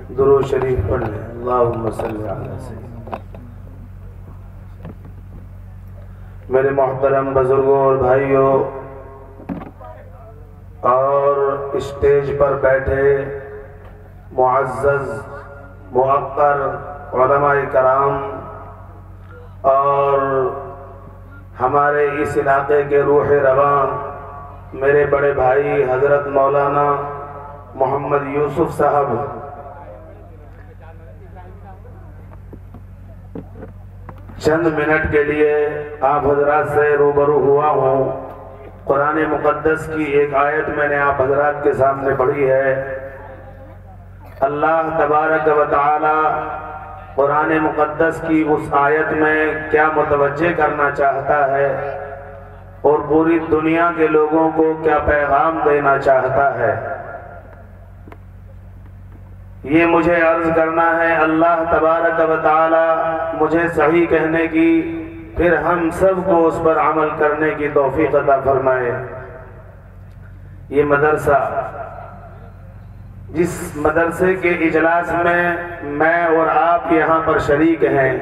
दुरूद शरीफ पढ़ लें। अल्लाहुम्मा सल्ली अला सय्यिदना। मेरे मोहतरम बुजुर्गों और भाइयों और स्टेज पर बैठे मुअज़्ज़ज़ मुअक्कर उलमाए कराम और हमारे इस इलाके के रूह रवां मेरे बड़े भाई हज़रत मौलाना मोहम्मद यूसुफ साहब, चंद मिनट के लिए आप हजरात से रूबरू हुआ हूँ। कुरान मुक़द्दस की एक आयत मैंने आप हजरात के सामने पढ़ी है। अल्लाह तबारक व तआला कुरान मुक़द्दस की उस आयत में क्या मुतवज्जे करना चाहता है और पूरी दुनिया के लोगों को क्या पैगाम देना चाहता है, ये मुझे अर्ज करना है। अल्लाह तबारक व तआला मुझे सही कहने की, फिर हम सब को उस पर अमल करने की तौफीक अता फरमाए। ये मदरसा, जिस मदरसे के इजलास में मैं और आप यहाँ पर शरीक हैं,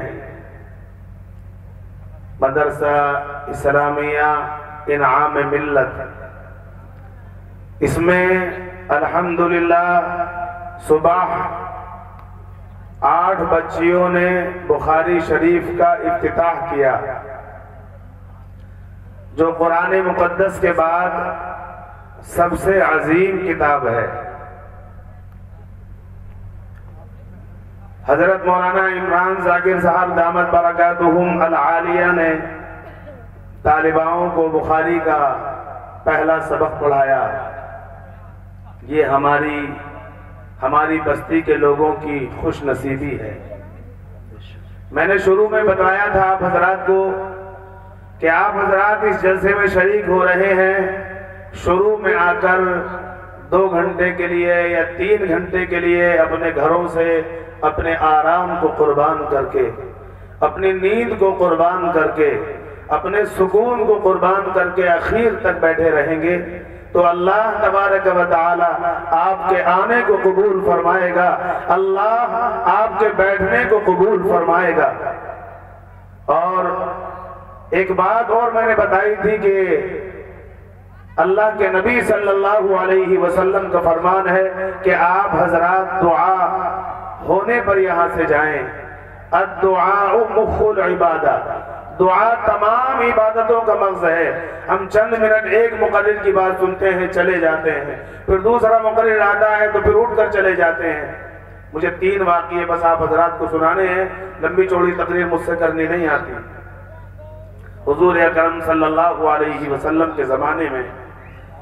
मदरसा इस्लामिया इनाम मिल्लत, इसमें अल्हम्दुलिल्लाह सुबह 8 बच्चियों ने बुखारी शरीफ का इफ्तिताह किया, जो कुरान मुक़द्दस के बाद सबसे अजीम किताब है। हजरत मौलाना इमरान ज़ाकिर साहब दामत बरकातुहुम अल आलिया ने तालिबाओं को बुखारी का पहला सबक पढ़ाया। ये हमारी बस्ती के लोगों की खुश नसीबी है। मैंने शुरू में बताया था आप हजरात को कि आप हजरात इस जलसे में शरीक हो रहे हैं। शुरू में आकर 2 घंटे के लिए या 3 घंटे के लिए अपने घरों से अपने आराम को कुर्बान करके, अपनी नींद को कुर्बान करके, अपने सुकून को कुर्बान करके आखिर तक बैठे रहेंगे तो अल्लाह तबारक व तआला आपके आने को कबूल फरमाएगा, अल्लाह आपके बैठने को कबूल फरमाएगा। और एक बात और मैंने बताई थी कि अल्लाह के नबी सल्लल्लाहु अलैहि वसल्लम का फरमान है कि आप हजरात दुआ होने पर यहाँ से जाएं। अद्दुआ मुख्खुल इबादत, दुआ तमाम इबादतों का मग़ज़ है। हम चंद मिनट एक मुक़र्रिर की बात सुनते हैं, चले जाते हैं, फिर दूसरा मुक़र्रिर आता है तो फिर उठ कर चले जाते हैं। मुझे 3 वाक़ये बस आप हज़रात को सुनाने हैं, लंबी चौड़ी तकरीर मुझसे करनी नहीं आती। हुज़ूर अकरम सल्लल्लाहु अलैहि वसल्लम के ज़माने में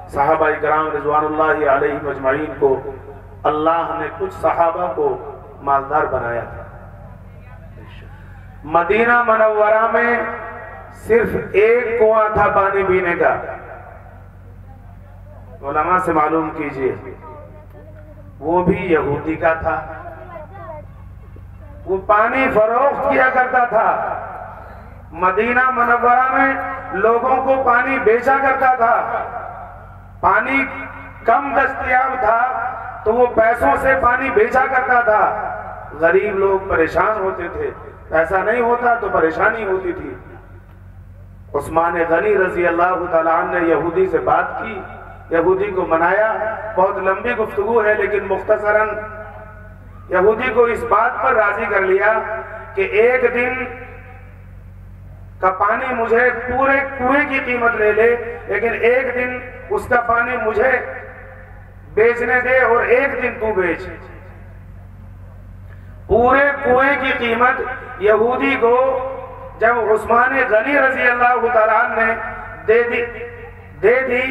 सहाबा इकराम रिज़वानुल्लाहि अलैहिम अजमईन को अल्लाह ने कुछ सहाबा को मालदार बनाया था। मदीना मनव्वरा में सिर्फ एक कुआं था पानी पीने का। उलमा से मालूम कीजिए, वो भी यहूदी का था। वो पानी फरोख्त किया करता था। मदीना मनव्वरा में लोगों को पानी बेचा करता था। पानी कम दस्तयाब था तो वो पैसों से पानी बेचा करता था। गरीब लोग परेशान होते थे, ऐसा नहीं होता तो परेशानी होती थी। उस्मान गनी रजी अल्लाह तआला अन्हु ने यहूदी से बात की, यहूदी को मनाया। बहुत लंबी गुफ्तगू है लेकिन मुख्तसरन यहूदी को इस बात पर राजी कर लिया कि एक दिन का पानी मुझे पूरे कुएं की कीमत ले ले, लेकिन एक दिन उसका पानी मुझे बेचने दे और एक दिन तू बेच। पूरे कुएं की कीमत यहूदी को जब उस्मान गनी रजी अल्लाह तआला ने दे दी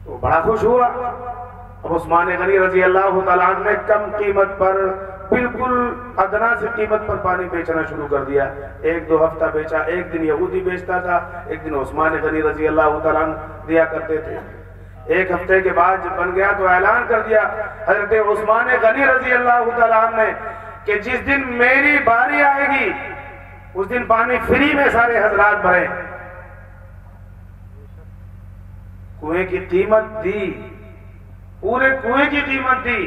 तो बड़ा खुश हुआ। अब उस्मान गनी रजी अल्लाह तआला ने कम कीमत पर, बिल्कुल अदना से कीमत पर पानी बेचना शुरू कर दिया। 1-2 हफ्ता बेचा, एक दिन यहूदी बेचता था, एक दिन उस्मान गनी रजी अल्लाह तआला दिया करते थे। 1 हफ्ते के बाद जब बन गया तो ऐलान कर दिया हजरत उस्मान गनी रजी अल्लाह तआला ने कि जिस दिन मेरी बारी आएगी उस दिन पानी फ्री में सारे हजरात भरे। कुएं की कीमत दी, पूरे कुएं की कीमत दी।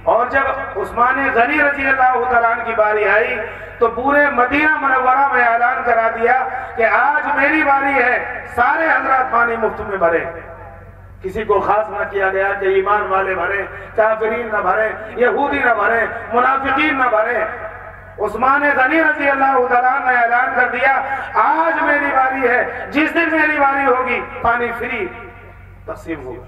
और जब उस्मान गनी रज़ी अल्लाह तआला अन्हु की बारी आई तो पूरे मदीना मुनव्वरा में ऐलान करा दिया कि आज मेरी बारी है, सारे हजरात पानी मुफ्त में भरे। किसी को खास न किया गया कि ईमान वाले भरे, काफिरीन न भरे, यहूदी न भरे, मुनाफिकीन न भरे। उस्मान गनी रज़ी अल्लाह तआला अन्हु ने ऐलान कर दिया, आज मेरी बारी है, जिस दिन मेरी बारी होगी पानी फ्री तकसीम होगा।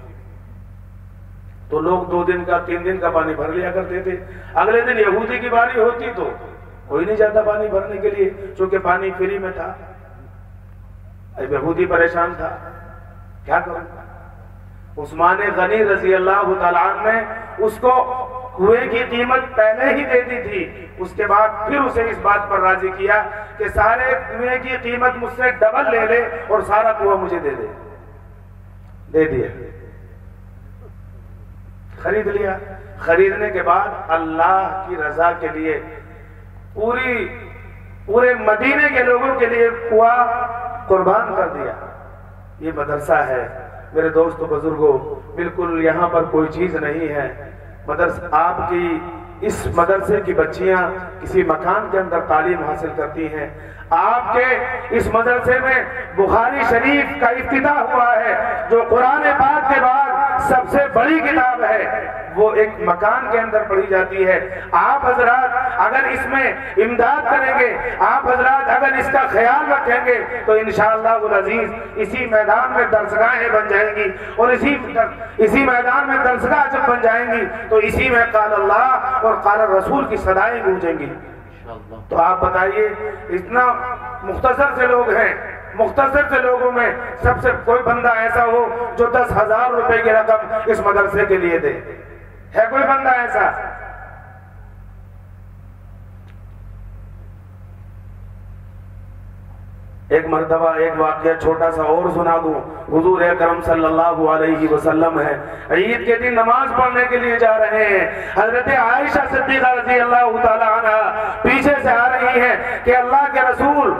तो लोग 2 दिन का 3 दिन का पानी भर लिया करते थे। अगले दिन यहूदी की बारी होती तो कोई नहीं जाता पानी भरने के लिए, क्योंकि पानी फ्री में था। अब यहूदी परेशान था, क्या करूं। उस्मान गनी रज़ी अल्लाह तआला अन्हु ने उसको कुएं की कीमत पहले ही दे दी थी। उसके बाद फिर उसे इस बात पर राजी किया कि सारे कुएं की कीमत मुझसे डबल ले ले और सारा कुआं मुझे दे दिया। खरीद लिया। खरीदने के बाद अल्लाह की रजा के लिए पूरे मदीने के लोगों के लिए कुआं कुर्बान कर दिया। ये मदरसा है मेरे दोस्तों बुजुर्गों, बिल्कुल यहाँ पर कोई चीज नहीं है। मदरसा आपकी इस मदरसे की बच्चियां किसी मकान के अंदर तालीम हासिल करती हैं। आपके इस मदरसे में बुखारी शरीफ का इफ्तिताह हुआ है, जो कुरान पाक के बाद सबसे बड़ी किताब है, वो एक मकान के अंदर पढ़ी जाती है। आप हजरात अगर इसमें इमदाद करेंगे, आप हजरात अगर इसका ख्याल रखेंगे तो इंशाअल्लाह अज़ीज इसी मैदान में दरसगाहें बन जाएंगी, और इसी मैदान में दरसगाह जब बन जाएंगी तो इसी में काल अल्लाह और काल रसूल की सदाएं गूंजेंगी। तो आप बताइए, इतना मुख्तसर से लोग हैं, मुख्तसर से लोगों में सबसे कोई बंदा ऐसा हो जो 10,000 रुपए की रकम इस मदरसे के लिए दे? है कोई बंदा ऐसा? एक मर्तबा एक वाक़या छोटा सा और सुना दूं। हुजूर अकरम सल्लल्लाहु अलैहि वसल्लम है, ईद के दिन नमाज पढ़ने के लिए जा रहे हैं। हजरत आयशा सिद्दीक़ा रज़ी अल्लाह तआला अन्हा पीछे से आ रही है कि अल्लाह के रसूल,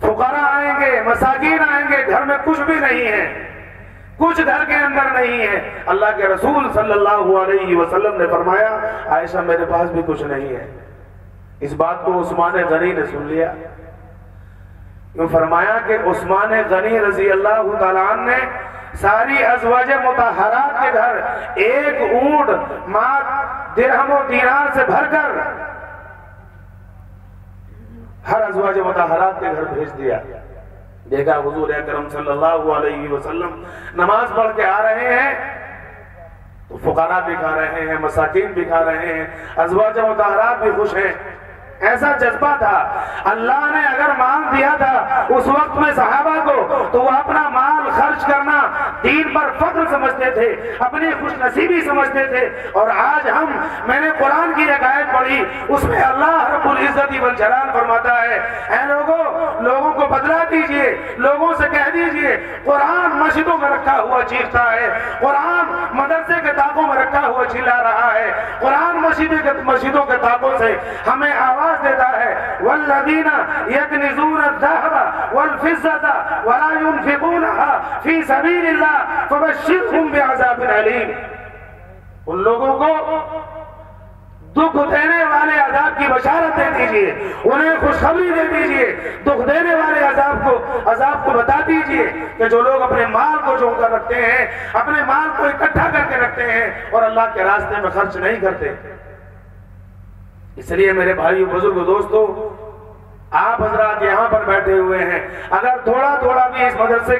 फुकरा आएंगे, मसाकीन आएंगे, घर में कुछ भी नहीं है, कुछ घर के अंदर नहीं है। अल्लाह के रसूल सल्लल्लाहु अलैहि वसल्लम ने फरमाया, आयशा मेरे पास भी कुछ नहीं है। इस बात को उस्मान गनी ने सुन लिया। यूं फरमाया कि उस्मान गनी रज़ी अल्लाह तआला अन्हु ने सारी अज़वाजे मुतहरात के घर एक ऊंट मात दिरहम और दीनार से भरकर हर अज़वाजे मुतहरात के घर भेज दिया। देखा हुजूर अकरम सल्लल्लाहु अलैहि वसल्लम नमाज पढ़ के आ रहे हैं तो फुकरा भी खा रहे हैं, मसाकीन भी खा रहे हैं, अज़वाजे मुतहरात भी खुश हैं। ऐसा जज्बा था। अल्लाह ने अगर माल दिया था उस वक्त में सहाबा को, तो वो अपना माल खर्च करना दीन पर फख्र समझते थे, अपनी खुशनसीबी समझते थे। और आज मैंने कुरान की एक आयत पढ़ी, उसमें अल्लाह रब्बुल इज्जत वल जलाल फरमाता है, ऐ लोगों को बदला दीजिए, लोगों से कह दीजिए कुरान मस्जिदों में रखा हुआ चीखता है, कुरान मदरसे के ताकों में रखा हुआ चिल्ला रहा है, कुरान मस्जिदों के ताकों से हमें आवाज देता है, वल्लज़ीना यकनिज़ून अज़्ज़हब वल-फ़िज़्ज़ता वला युनफ़िक़ूनहा फ़ी सबीलिल्लाह फ़बश्शिरहुम बिअज़ाबिन अलीम। उन लोगों को दुख देने वाले अज़ाब की बशारत दे दीजिए, उन्हें खुशखबरी दे दीजिए, दुख देने वाले अज़ाब को बता दीजिए कि जो लोग अपने माल को जोड़ कर रखते हैं, अपने माल को इकट्ठा करके रखते हैं और अल्लाह के रास्ते में खर्च नहीं करते। इसलिए मेरे भाइयों बुजुर्ग दोस्तों, आप हजरात यहाँ पर बैठे हुए हैं, अगर थोड़ा थोड़ा भी इस मदरसे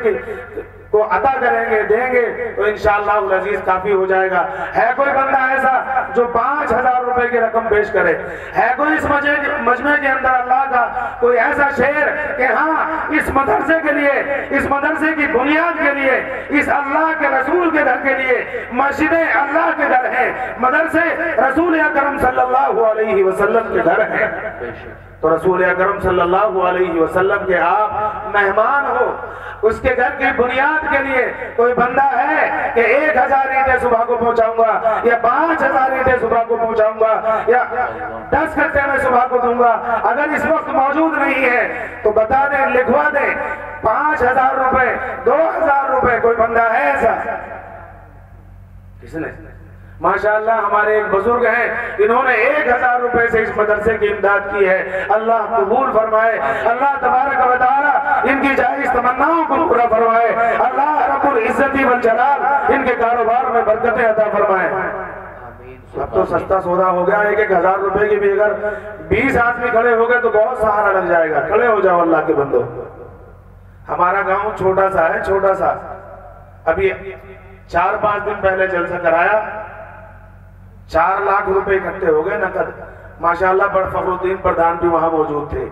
को अदा करेंगे, देंगे तो इंशाअल्लाह अज़ीज काफी हो जाएगा। है कोई बंदा ऐसा जो 5,000 रुपए की रकम पेश करे? है कोई इस मजमे के अंदर अल्लाह का कोई ऐसा शेर कि हाँ इस मदरसे के लिए, इस मदरसे की बुनियाद के लिए, इस अल्लाह के रसूल के घर के लिए, मस्जिदें अल्लाह के घर है, मदरसे रसूल अकरम सल्लल्लाहु अलैहि वसल्लम के घर है। तो रसूल अकरम सल्लल्लाहु अलैहि वसल्लम के आप मेहमान हो, उसके घर की बुनियाद के लिए कोई बंदा है कि 1,000 ईंटें सुबह को पहुंचाऊंगा या 5,000 ईंटें सुबह को पहुंचाऊंगा या 10 घंटे में सुबह को दूंगा, अगर इस वक्त मौजूद नहीं है तो बता दें, लिखवा दें 5,000 रुपए, 2,000 रुपए। कोई बंदा है ऐसा? किसने? माशाअल्लाह हमारे एक बुजुर्ग हैं, इन्होंने 1000 रुपए से इस मदरसे की इमदाद की है। अल्लाह कबूल फरमाए, अल्लाह तबारक व तआला इनकी जायज तमन्नाओं को पूरा फरमाए, अल्लाह रब्बुल इज्जति वल जलाल इनके कारोबार में बरकतें अता फरमाए। अब तो सस्ता सौदा हो गया, 1000 रुपए की भी अगर 20 आदमी खड़े हो गए तो बहुत सहारा लग जाएगा। खड़े हो जाओ अल्लाह के बंदो। हमारा गांव छोटा सा है, छोटा सा। अभी 4-5 दिन पहले जलसा कराया, 4 लाख रुपए इकट्ठे हो गए नकद। माशाअल्लाह बड़ फखरुद्दीन प्रधान भी वहां मौजूद थे।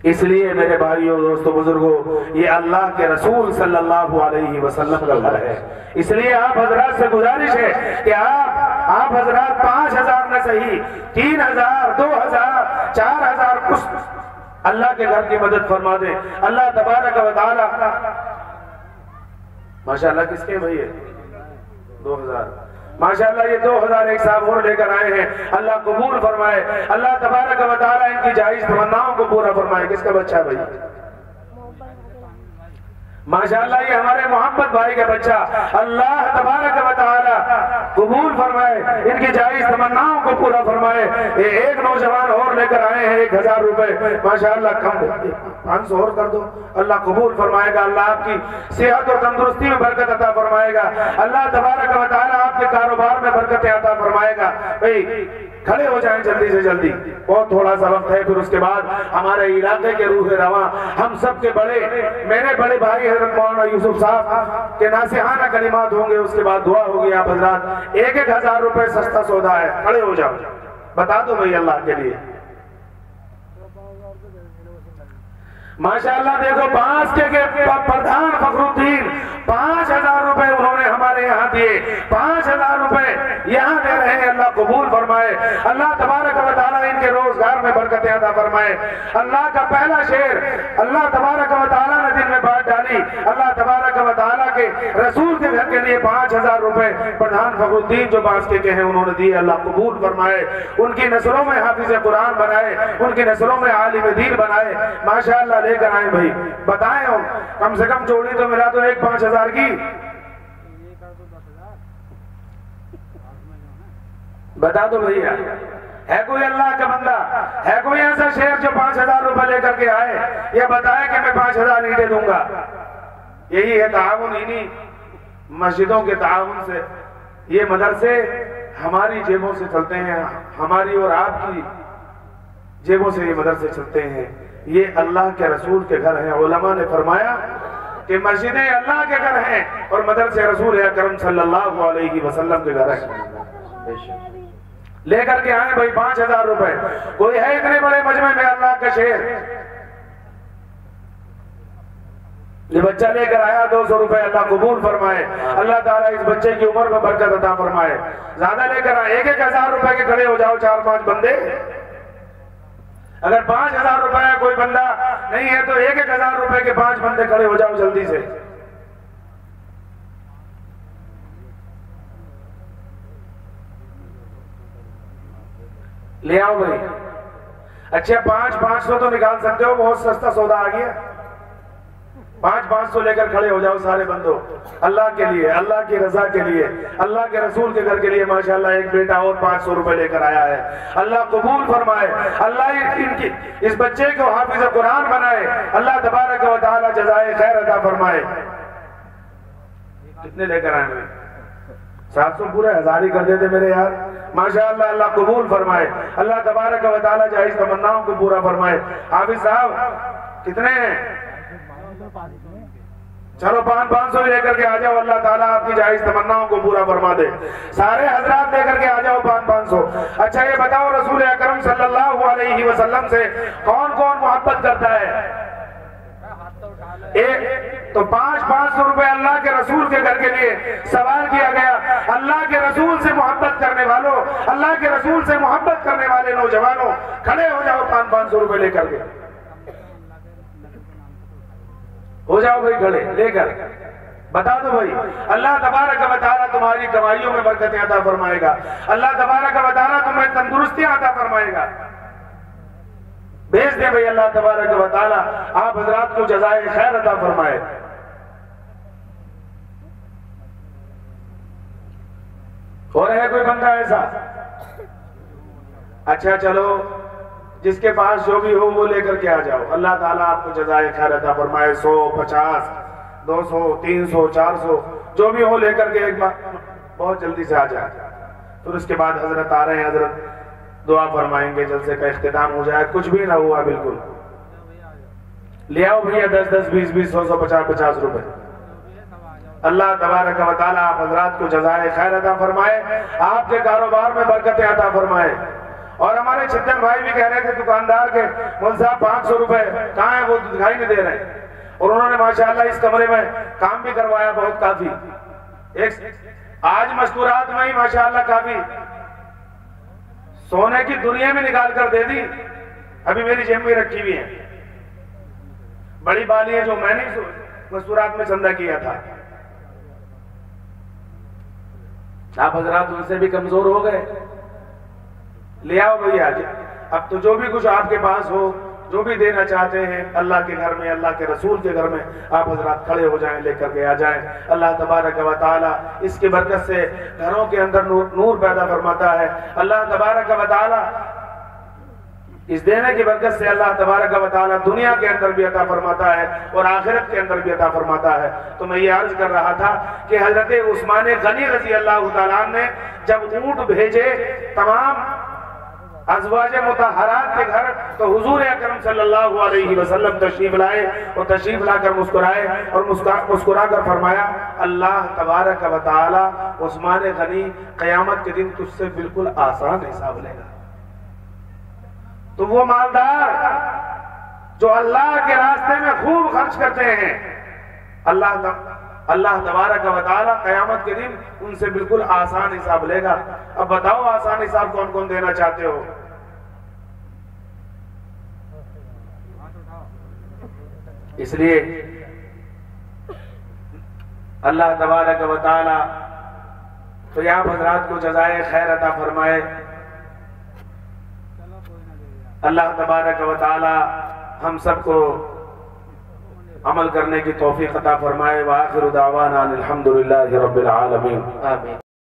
इसलिए मेरे भाइयों दोस्तों बुजुर्गों, ये अल्लाह के रसूल सल्लल्लाहु अलैहि वसल्लम का घर है। इसलिए आप हजरात से गुजारिश है कि आप हजरात 5000 न सही, 3000, 2000, 4000 कुछ अल्लाह के घर की मदद फरमा दे। अल्लाह तबारक व तआला माशाअल्लाह किसके भैया 2000 माशाअल्लाह ये 2000 एक साहब और लेकर आए हैं। अल्लाह कबूल फरमाए, अल्लाह तबारक व तआला इनकी जायज तमन्नाओं को पूरा फरमाए। किसका बच्चा है भाई? माशाअल्लाह ये हमारे मोहम्मद भाई का बच्चा। अल्लाह तबारक व तआला कबूल फरमाए, इनकी जायज तमन्नाओं को पूरा फरमाए। ये एक नौजवान और लेकर आए हैं 1000 रुपए। माशाअल्लाह कम 500 और कर दो। अल्लाह कबूल फरमाएगा, अल्लाह आपकी सेहत और तंदुरुस्ती में बरकत अता फरमाएगा। अल्लाह तबारक व तआला आपके कारोबार में बरकतें अता फरमाएगा। भाई खड़े हो जाएं जल्दी से जल्दी, बहुत थोड़ा सा वक्त है, फिर उसके बाद हमारे इलाके के रूह रवां हम सब के बड़े मेरे बड़े भाई हजरत मौलाना यूसुफ साहब के नासिहाना कलिमात होंगे, उसके बाद दुआ होगी। आप हजरात 1000 रुपए सस्ता सौदा है, खड़े हो जाओ, बता दो भाई अल्लाह के लिए। माशाअल्लाह देखो बांस के प्रधान फखरुद्दीन 5000 रुपए उन्होंने हमारे यहाँ दिए। 5000 रुपए यहाँ दे रहे हैं। अल्लाह कबूल फरमाए, अल्लाह तबारक व तआला इनके रोजगार में बरकतें अता फरमाए। अल्लाह का पहला शेर अल्लाह तबारक व तआला ने दिल में बात डाली। अल्लाह तबारक व तआला के रसूल के घर के लिए 5000 रुपए प्रधान फखरुद्दीन जो बांस के हैं उन्होंने दिए। अल्लाह कबूल फरमाए, उनकी नस्लों में हाफिज कुरान बनाए, उनकी नस्लों में आलिम दीन बनाए। माशाअल्लाह लेकर आए भाई, बताएं हो कम से कम जोड़ी तो मिला दो एक 5000 की, बता दो भैया। है कोई अल्लाह का बंदा, है कोई ऐसा शेर जो 5000 रुपए लेकर के आए या बताए कि मैं 5000 ईंटें दूंगा? यही है ताउन, इन्हीं मस्जिदों के ताउन से ये मदरसे हमारी जेबों से चलते हैं, हमारी और आपकी जेबों से ये मदरसे चलते हैं। ये अल्लाह के रसूल के घर हैं। उलमा ने फरमाया कि मस्जिदें अल्लाह के घर हैं और मदरसे रसूल अकरम सल्लल्लाहु अलैहि वसल्लम के घर हैं। लेकर के आए भाई 5000 रुपए। कोई है इतने बड़े मजमे में अल्लाह का शेर? ये बच्चा लेकर आया 200 रुपए। अल्लाह कबूल फरमाए, अल्लाह ताला इस बच्चे की उम्र में बरकत अता फरमाए। ज्यादा लेकर आए 1000 रुपए के खड़े हो जाओ 4-5 बंदे। अगर 5000 रुपए कोई बंदा नहीं है तो 1000 रुपए के 5 बंदे खड़े हो जाओ जल्दी से। ले आओ भाई। अच्छा 500 तो निकाल सकते हो, बहुत सस्ता सौदा आ गया। 500 लेकर खड़े हो जाओ सारे बंदो, अल्लाह के लिए, अल्लाह की रजा के लिए, अल्लाह के रसूल के घर के लिए। माशाअल्लाह एक बेटा और 500 रुपए लेकर आया है। अल्लाह कबूल फरमाए, अल्लाह इनकी इस बच्चे को हाफिज कुरान बनाए। अल्लाह तबारक व तआला जज़ाए खैर अता फरमाए। कितने लेकर आए भाई? 700 पूरे 1000 ही कर देते मेरे यार। माशाअल्लाह अल्लाह कबूल फरमाए, अल्लाह तबारक व तआला जायज तमन्नाओं को पूरा फरमाए। हाफिज साहब कितने हैं? चलो 500 लेकर के आ जाओ। अल्लाह ताला आपकी जायज तमन्नाओं को पूरा फरमा दे। सारे हजरात लेकर के आ जाओ 500। अच्छा ये बताओ रसूल अकरम सल्लल्लाहु अलैहि वसल्लम से कौन कौन मोहब्बत करता है? एक तो 500 रुपए अल्लाह के रसूल के घर के लिए सवाल किया गया। अल्लाह के रसूल से मोहब्बत करने वालों, अल्लाह के रसूल से मोहब्बत करने वाले नौजवानों खड़े हो जाओ 500 रुपए लेकर के। हो जाओ भाई खड़े लेकर, बता दो भाई। अल्लाह तबारक व तआला तुम्हारी कमाइयों में बरकतें अता फरमाएगा। अल्लाह तबारक व तआला तुम्हें तंदुरुस्तियां अता फरमाएगा। भेज दे भाई अल्लाह तबारक व तआला आप हजरात को जज़ाए खैर अता फरमाए। और है कोई बंदा ऐसा? अच्छा चलो, जिसके पास जो भी हो वो लेकर के आ जाओ। अल्लाह ताला आपको जज़ाए खैर अता फरमाए। 100, 50, 200, 300, 400 जो भी हो लेकर के एक बार बहुत जल्दी से आ जाए। फिर उसके बाद हजरत आ रहे हैं, हजरत दुआ फरमाएंगे, जलसे का इख्तिताम हो जाए। कुछ भी ना हुआ बिल्कुल, ले आओ भैया 10-10, 20-20, 100-100, 50-50 रुपए। अल्लाह तबारक व तआला आप हजरात को जज़ाए खैर अता फरमाए, आपके कारोबार में बरकतें अता फरमाए। और हमारे छिद्दन भाई भी कह रहे थे दुकानदार के, मौलवी साहब 500 रुपए कहाँ है, वो दिखाई नहीं दे रहे। और उन्होंने माशाअल्लाह इस कमरे में काम भी करवाया बहुत काफी। एक आज मस्तूरात में ही माशाअल्लाह काफी सोने की दुनिया में निकाल कर दे दी। अभी मेरी जेब में रखी हुई है बड़ी बालियां जो मैंने मस्तूरात में चंदा किया था। आप हजरात उनसे भी कमजोर हो गए, ले आओ भैया। अब तो जो भी कुछ आपके पास हो, जो भी देना चाहते हैं अल्लाह के घर में, अल्लाह के रसूल के घर में, आप हजरात खड़े हो जाएं, लेकर के आ जाएं। अल्लाह तबारक व तआला इसकी बरकत से घरों के अंदर नूर पैदा फरमाता है। अल्लाह तबारक व तआला इस देने की बरकत से अल्लाह तबारक व तआला दुनिया के अंदर भी अता फरमाता है और आखिरत के अंदर भी अता फरमाता है। तो मैं ये अर्ज कर रहा था कि हजरत उस्मान गनी रजी अल्लाह तआला ने जब ऊंट भेजे तमाम अज़वाज मुतहरात के घर, तो हुजूर अकरम सल्लल्लाहु अलैहि वसल्लम तशरीफ लाए और तशरीफ लाकर मुस्कुराए और मुस्कुरा कर फरमाया, अल्लाह तबारक व तआला उस्मान गनी क़यामत के दिन तुझसे बिल्कुल आसान हिसाब लेगा। तो वो मालदार जो अल्लाह के रास्ते में खूब खर्च करते हैं, अल्लाह तबारक व तआला क़यामत के दिन उनसे बिल्कुल आसान हिसाब लेगा। अब बताओ आसान हिसाब कौन कौन देना चाहते हो? इसलिए अल्लाह तबारक व तआला तो आप हजरात को जज़ाए खैर अता फरमाए। अल्लाह तबारक व तआला हम सबको अमल करने की तौफीक अता फरमाए। व आखिरु दावाना अनिल हम्दुलिल्लाहि रब्बिल आलमीन। आमीन।